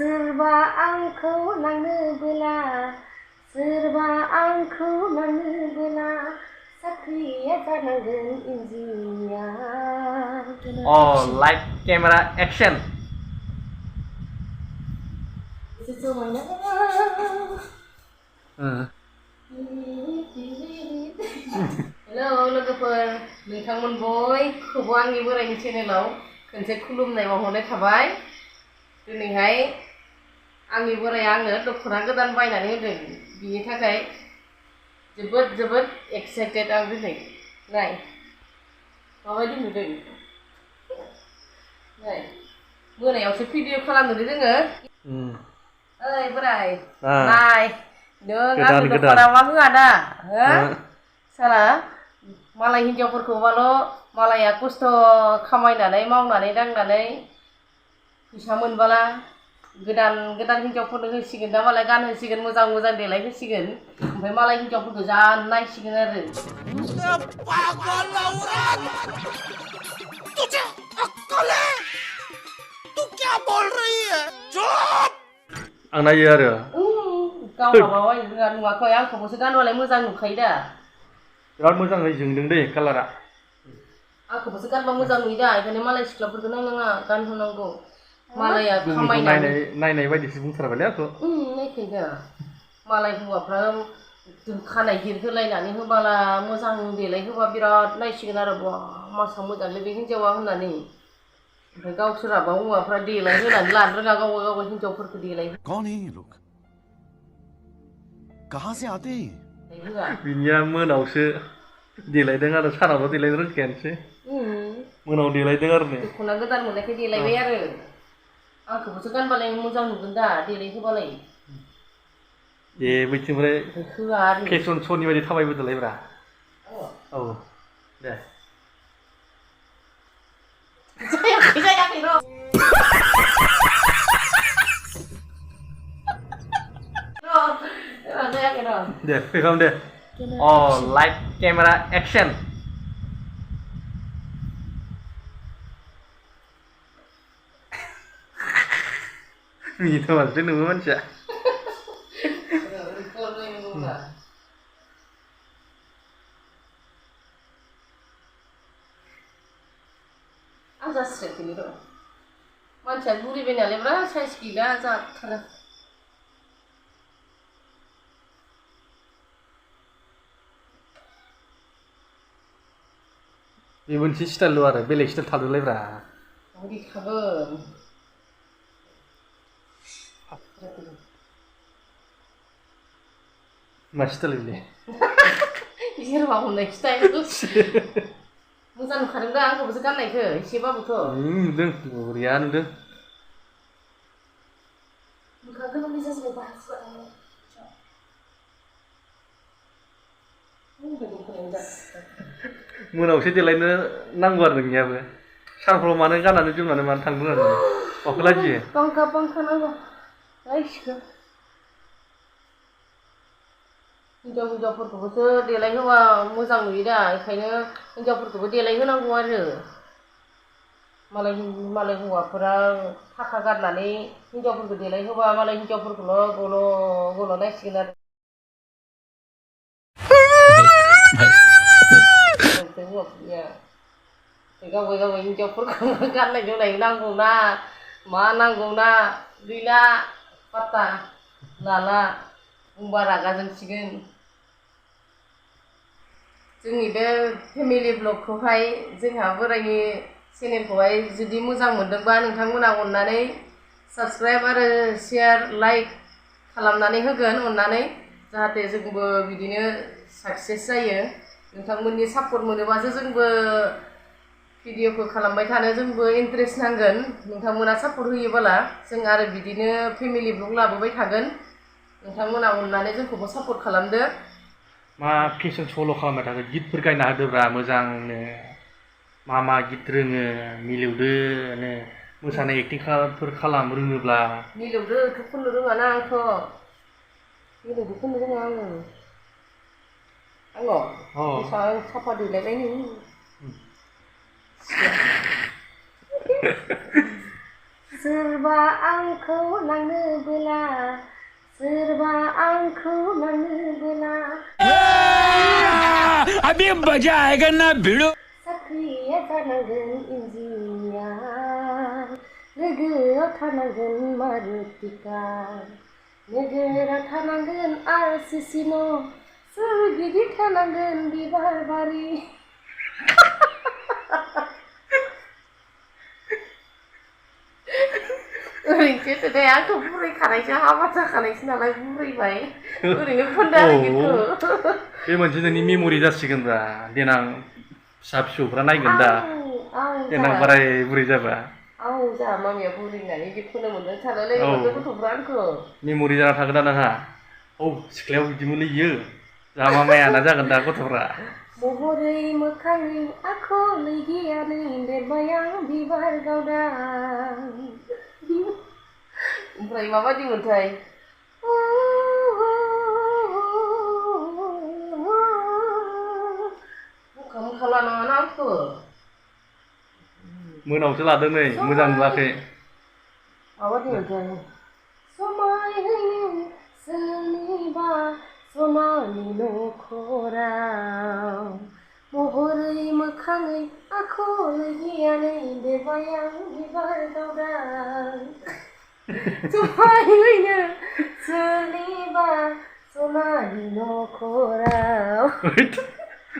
सोरबा आंखौ नांनोबोला सोरबा आंखौ नांनोबोला साख्रिया जानांगोन engineer. Oh, light, camera, action. Hello लोगोफोर, नोंथांमोन बयखौबो आंनि बोरायनि चेनेलाव खनसे खुलुमनाय बावहरनाय थाबाय। दिनैहाय आंनि बोराया आंनो दख'ना गोदान बायनानै होदों। बिनि थाखाय जोबोद एक्साइटेड आं दिनै। नाय माबायदि नुदों? नाय मोनायावसो भिडिअ खालामदों जोङो। ओइ बोराय नाय नों आंनो दख'ना मा होआ दा हो? साला मालाय हिनजावफोरखौबाल' मालाया खस्थ' खामायनानै मावनानै दांनानै फैसा मोनबाला गोदान हिनजावफोरनो होसिगोन दा मालाय गानहोसिगोन मोजां देलाय होसिगोन ओमफ्राय मालाय हिनजावफोरखौ जा नायसिगोन आरो। तुझे अक्कल है? तू क्या बोल रही है? चुप! आं नायो आरो गाव माबाबाय नुवाखै आंखौबोसो गानबालाय मोजां नुखायो दा। बिराद मोजाङै जोंदों दे कालारा। आंखौबोसो गानबा मोजां नुयो दा ओंखायनो मालाय सिख्लाफोरखौ नायनाङा गानहोनांगौ। मालाया खामायनानै नायनाय बायदिसो बुंथारबायलै आंखौ। नायखायो मालाय हौवाफ्रा खानाय गिर होलायनानै होबाला मोजां देलाय होबा बिराद नायसिगोन आरो बा मासा मोजांलै बे हिनजावा होननानै। ओमफ्राय गावसोराबा हौवाफ्रा देलाय होनानै लानो रोङा गावबा हिनजावफोरखौ देलाय। कौन है ये लोग? कहाँ से आते हैं? बिनिया मोनावसो देलायदों आरो सानावल' देलायनो रोंखायानोसै। मोनाव देलायदों आरो ने। दख'ना गोदान मोननायखाय देलायबाय आरो। आंखौबोसो गानबालाय मोजां नुगोन दा देलाय होबालाय। ए बैथिंफ्राय फेसन श'नि बायदि थाबायबोदोलायब्रा। औ दे। जायाखै र'। दे फैखाम दे। Oh, light, camera, action. Minta masuk nunggu manusia. Ang jasret ini tuh. Manusia buri benale berapa size gila jatuh. Ini bunyi style luar, belek style thadu lebra. Oh di kabar. Mas style ini. Ini rumah next style tuh. Musan kadang dah aku bisa kan naik ke, siapa betul? Deng, Rian deng. Bukan kan bisa sebab bahas soalnya. मोनावसो देलायनो नांगौ आरो नोंनियाबो सानफ्राव मानो गाननानै जोमनानै मानो थांदों आरो माखौ लाजियो पंखा नांगौ आइसखो हिनजावफोरखौबोसो देलाय होबा मोजां नुयो दा ओंखायनो हिनजावफोरखौबो देलाय होनांगौ आरो मालाय हौवाफोरा थाखा गारनानै हिनजावफोरखौ देलाय होबा मालाय हिनजावफोरखौल' गल' नायसिगोन आरो गावबाय हिनजावफोरखौ गाननाय जोमनाय नांगौना मा नांगौना गैला पात्ता लाला बुंबा रागा जोंसिगोन जोंनि बे फेमिलि ब्लगखौहाय जोंहा बोरायनि चेनेलखौहाय जुदि मोजां मोनदोंबा नोंथांमोना अननानै साबस्क्राइब आरो शेयार लाइक खालामनानै होगोन अननानै जाहाथे जोंबो बिदिनो साक्सेस जायो नोंथांमोननि सापर्ट मोनोबासो जोंबो भिडिअखौ खालामबाय थानो जोंबो इन्ट्रेस्ट नांगोन नोंथांमोना सापर्ट होयोबोला जों आरो बिदिनो फेमिलि ब्लग लाबोबाय थागोन नोंथांमोना अननानै जोंखौबो सापर्ट खालामदो मा फेसन श'ल' खालामबाय थागोन गितफोर गायना होदोब्रा मोजांनो मा गित रोङो मिलौदोनो मोसानाय एक्टिंफोर खालाम रोङोब्ला मिलौदोथ' खननो रोङाना आंथ' मिलौदो खननो रोङा आङो साफा देलायलायनो सोरबा आंखौ नांनोबोला सोरबा आंखौ नांनोबोला अभी मजा आएगा ना भिड़ो साख्रिया जानांगोन इन्जिनियार लोगोआव थानांगोन मारुति कार नोगोराव थानांगोन RCC न' सोरगिदिं थानांगोन बिबार बारि ओरैनोसो दे आंथ' बुरैखानायसो हाबा जाखानायसो नालाय बुरैबाय ओरैनो खनदो आरो गितखौ बे मोनसे नोंनि मेम'रि जासिगोनब्रा देनां फिसा फिसौफ्रा नायगोन दा देनां बाराय बुरै जाबा जोंहा मामिया बुरै होननानै बिदि खोनो मोनदों थालायलायोमोन गथ'फ्रा आंखौ मेम'रि जाना थागोन दा नोंहा सिख्लायाव बिदिमोनलै इयो जोंहा मामाया ना जागोन दा गथ'फ्रा महरै मोखाङै आखलै गियानै देरबाय आं बिबार गावदां ओमफ्राय माबायदिमोनथाय मुखा लानाङाना आंखौ मोनावसो लादों नै मोजां नुवाखै माबायदिमोनथाय समायहोयो सोरनिबा सनानि नखराव महरै मोखाङै आखलै गियानै देरबाय आं बिबार गावदां समायहोयो सोरनिबा सनानि नखराव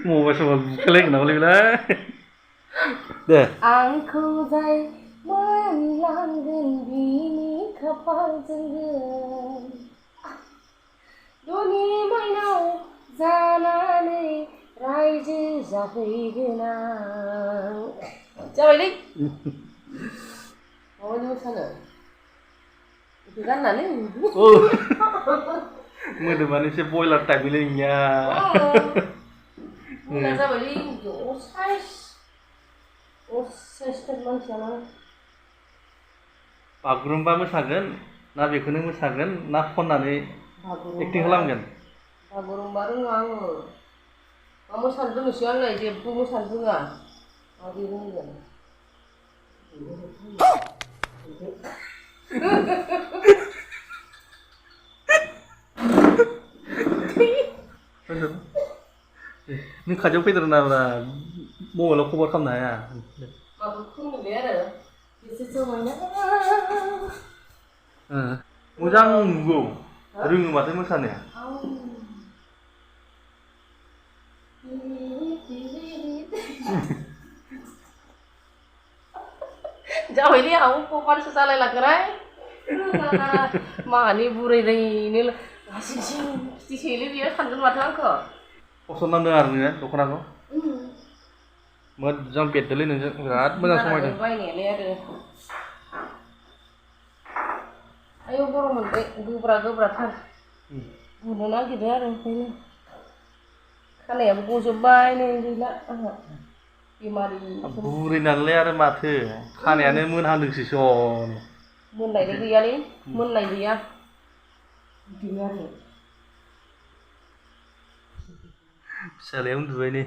मबाइल समाव बुखालायगोन नामालै बेलाय दे आंखौ जाय मोनलांगोन बिनि खाफालजों धनि माइनाव जानानै रायजो जाफैगोन आं जाबायलै माबायदि मोसानो बेखौ गाननानै मोदोमानो एसे बयलार टाइपलै नोंनिया मोजां जाबायलै असाइस मानसियानो बागुरुम्बा मोसागोन ना बेखौनो मोसागोन ना खननानै एक्टिं खालामगोन बागुरुम्बा रोङा आङो मा मोसानो रोंनोसै आंलाय जेबो मोसानो रोङा माबोरै रोंगोन नों खाथियाव फैदेरनाब्रा मबाइलाव खबर खालामनो हाया माबा खोनायलै आरो एसे समायना मोजां नुगौ रोङो माथो मोसानो जाबायलै आं कपालसो जालायलांगोनहाय माहानि बुरैनो हासिंसिं खिथिसोयोलै बियो सानगोन माथो आंखौ पसन्द नांदों आरो नोङो दख'नाखौ मोजां बेरदोंलै नोंजों बिराद मोजां समायदों बायनायालाय आरो आयौ गरम मोनबाय गोब्राथार बुनो नागिरदों आरो ओंखायनो खानायाबो गजोब्बाय नै गैला आंहा बेमारि बुरै नालाय आरो माथो खानायानो मोनहांदोंसो सन मोननायलाय गैयालै मोननाय गैया बिदिनो आरो फिसालाया उन्दुबाय नै